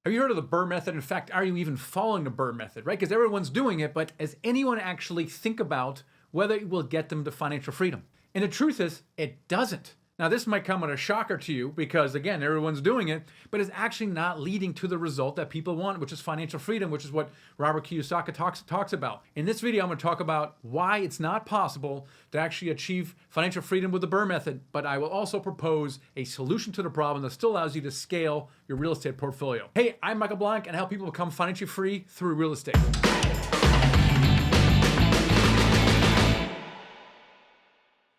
Have you heard of the BRRRR method? In fact, are you even following the BRRRR method, right? Because everyone's doing it, but does anyone actually think about whether it will get them to financial freedom? And the truth is, it doesn't. Now, this might come as a shocker to you because, again, everyone's doing it, but it's actually not leading to the result that people want, which is financial freedom, which is what Robert Kiyosaki talks about. In this video, I'm going to talk about why it's not possible to actually achieve financial freedom with the BRRRR method, but I will also propose a solution to the problem that still allows you to scale your real estate portfolio. Hey, I'm Michael Blank, and I help people become financially free through real estate.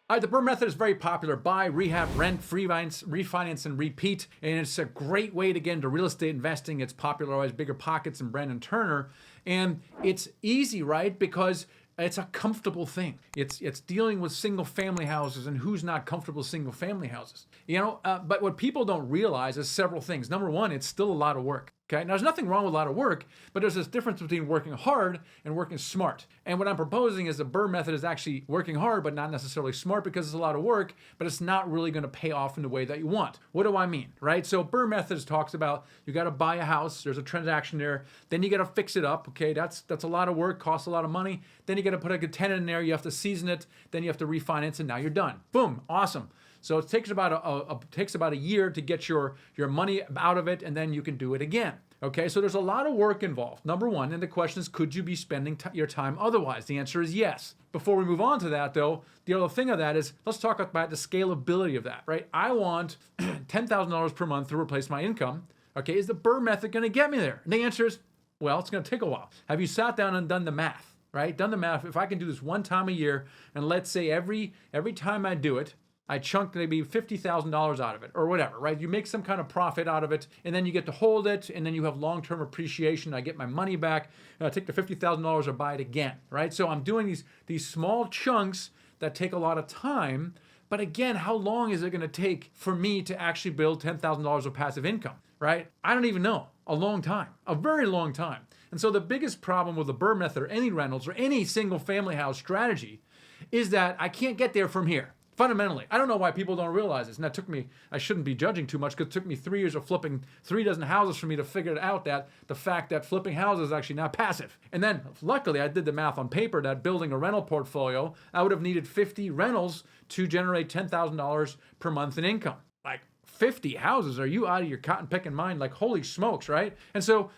The BRRRR method is very popular. Buy, rehab, rent, refinance, and repeat. And it's a great way to get into real estate investing. It's popularized Bigger Pockets and Brandon Turner. And it's easy, right? Because it's a comfortable thing. It's dealing with single family houses, and who's not comfortable with single family houses? But what people don't realize is several things. Number one, it's still a lot of work. Okay, now there's nothing wrong with a lot of work, but there's this difference between working hard and working smart. And what I'm proposing is the BRRRR method is actually working hard, but not necessarily smart because it's a lot of work, but it's not really going to pay off in the way that you want. What do I mean, right? So BRRRR method talks about you got to buy a house, there's a transaction there, then you got to fix it up. Okay, that's a lot of work, costs a lot of money. Then you got to put a good tenant in there, you have to season it, then you have to refinance, and now you're done. Boom, awesome. So it takes about a year to get your money out of it, and then you can do it again. Okay, so there's a lot of work involved. Number one, and the question is, could you be spending your time otherwise? The answer is yes. Before we move on to that, though, the other thing of that is, let's talk about the scalability of that, right? I want $10,000 per month to replace my income. Okay, is the BRRRR method going to get me there? And the answer is, well, it's going to take a while. Have you sat down and done the math, right? Done the math. If I can do this one time a year, and let's say every time I do it, I chunked maybe $50,000 out of it or whatever, right? You make some kind of profit out of it, and then you get to hold it, and then you have long-term appreciation. I get my money back, and I take the $50,000 or buy it again, right? So I'm doing these small chunks that take a lot of time, but again, how long is it going to take for me to actually build $10,000 of passive income, right? I don't even know. A long time, a very long time. And so the biggest problem with the BRRRR method or any rentals or any single family house strategy is that I can't get there from here. Fundamentally, I don't know why people don't realize this. And that took me, I shouldn't be judging too much because it took me 3 years of flipping 3 dozen houses for me to figure out that the fact that flipping houses is actually not passive. And then luckily I did the math on paper that building a rental portfolio, I would have needed 50 rentals to generate $10,000 per month in income. Like 50 houses, are you out of your cotton picking mind? Like holy smokes, right? And so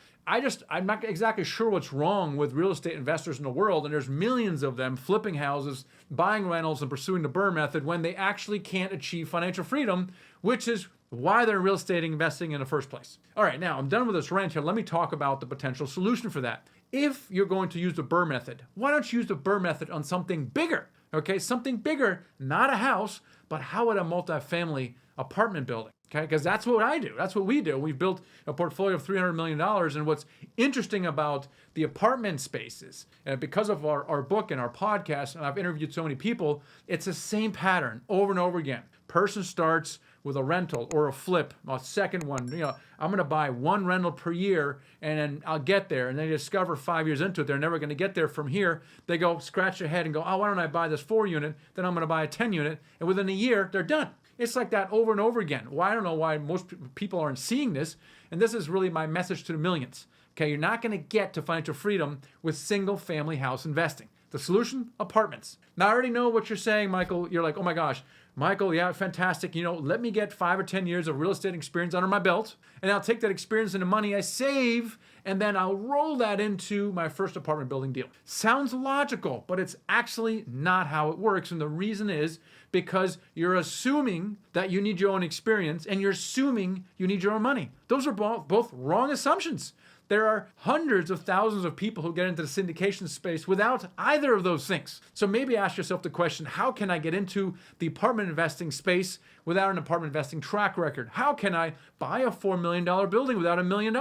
I'm not exactly sure what's wrong with real estate investors in the world, and there's millions of them flipping houses, buying rentals, and pursuing the BRRRR method when they actually can't achieve financial freedom, which is why they're in real estate investing in the first place. All right, now I'm done with this rant here. Let me talk about the potential solution for that. If you're going to use the BRRRR method, why don't you use the BRRRR method on something bigger? Okay, something bigger, not a house, but how about a multifamily apartment building? Okay, because that's what I do. That's what we do. We've built a portfolio of $300 million. And what's interesting about the apartment spaces, and because of our book and our podcast, and I've interviewed so many people, it's the same pattern over and over again. Person starts with a rental or a flip, a second one. I'm going to buy one rental per year, and then I'll get there. And they discover 5 years into it, they're never going to get there from here. They go scratch their head and go, oh, why don't I buy this 4-unit? Then I'm going to buy a 10-unit. And within a year, they're done. It's like that over and over again. Well, I don't know why most people aren't seeing this. And this is really my message to the millions. Okay, you're not going to get to financial freedom with single family house investing. The solution? Apartments. Now, I already know what you're saying, Michael. You're like, oh my gosh, Michael, yeah, fantastic. Let me get 5 or 10 years of real estate experience under my belt, and I'll take that experience and the money I save, and then I'll roll that into my first apartment building deal. Sounds logical, but it's actually not how it works. And the reason is because you're assuming that you need your own experience, and you're assuming you need your own money. Those are both wrong assumptions. There are hundreds of thousands of people who get into the syndication space without either of those things. So maybe ask yourself the question, how can I get into the apartment investing space without an apartment investing track record? How can I buy a $4 million building without $1 million?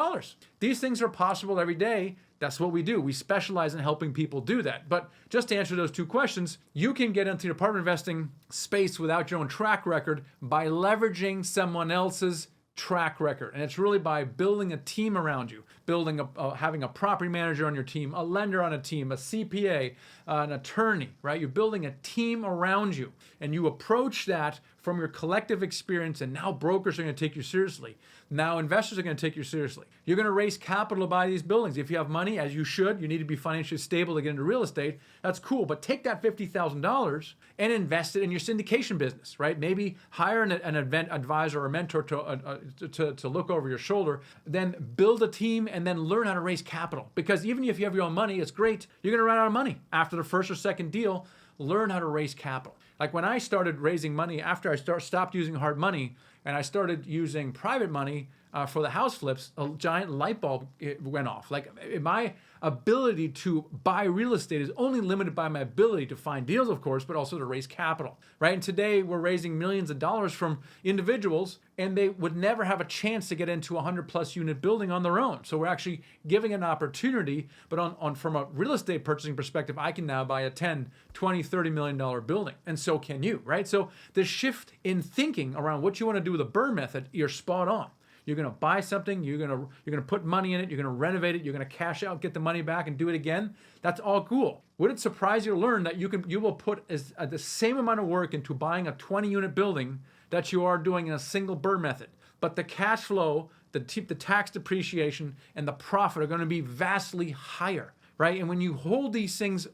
These things are possible every day. That's what we do. We specialize in helping people do that. But just to answer those two questions, you can get into the apartment investing space without your own track record by leveraging someone else's track record. And it's really by building a team around you, having a property manager on your team, a lender on a team, a CPA, an attorney, right? You're building a team around you, and you approach that from your collective experience, and now brokers are going to take you seriously. Now investors are going to take you seriously. You're going to raise capital to buy these buildings. If you have money, as you should, you need to be financially stable to get into real estate. That's cool, but take that $50,000 and invest it in your syndication business, right? Maybe hire an event advisor or mentor to look over your shoulder, then build a team and then learn how to raise capital. Because even if you have your own money, it's great. You're going to run out of money after the first or second deal. Learn how to raise capital. Like when I started raising money after I stopped using hard money and I started using private money for the house flips, a giant light bulb went off. Like my ability to buy real estate is only limited by my ability to find deals, of course, but also to raise capital, right? And today we're raising millions of dollars from individuals, and they would never have a chance to get into a 100+ unit building on their own. So we're actually giving an opportunity, but from a real estate purchasing perspective, I can now buy a 10, 20, $30 million building, and so can you, right? So the shift in thinking around what you want to do with the BRRRR method, you're spot on. You're going to buy something, you're going to put money in it, you're going to renovate it, you're going to cash out, get the money back and do it again. That's all cool. Would it surprise you to learn that you will put the same amount of work into buying a 20-unit building that you are doing in a single BRRRR method, but the cash flow, the tax depreciation, and the profit are going to be vastly higher, right? And when you hold these things,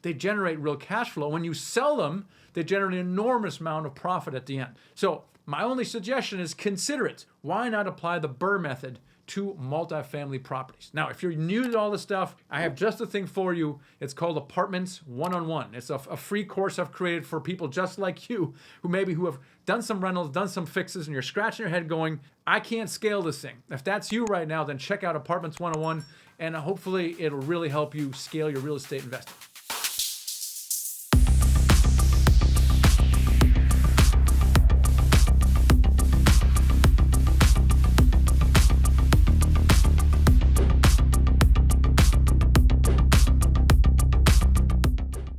they generate real cash flow. When you sell them, they generate an enormous amount of profit at the end. So my only suggestion is consider it. Why not apply the BRRRR method to multifamily properties? Now, if you're new to all this stuff, I have just a thing for you. It's called Apartments 1-on-1. It's a free course I've created for people just like you who have done some rentals, done some fixes, and you're scratching your head going, I can't scale this thing. If that's you right now, then check out Apartments 1-on-1, and hopefully it'll really help you scale your real estate investing.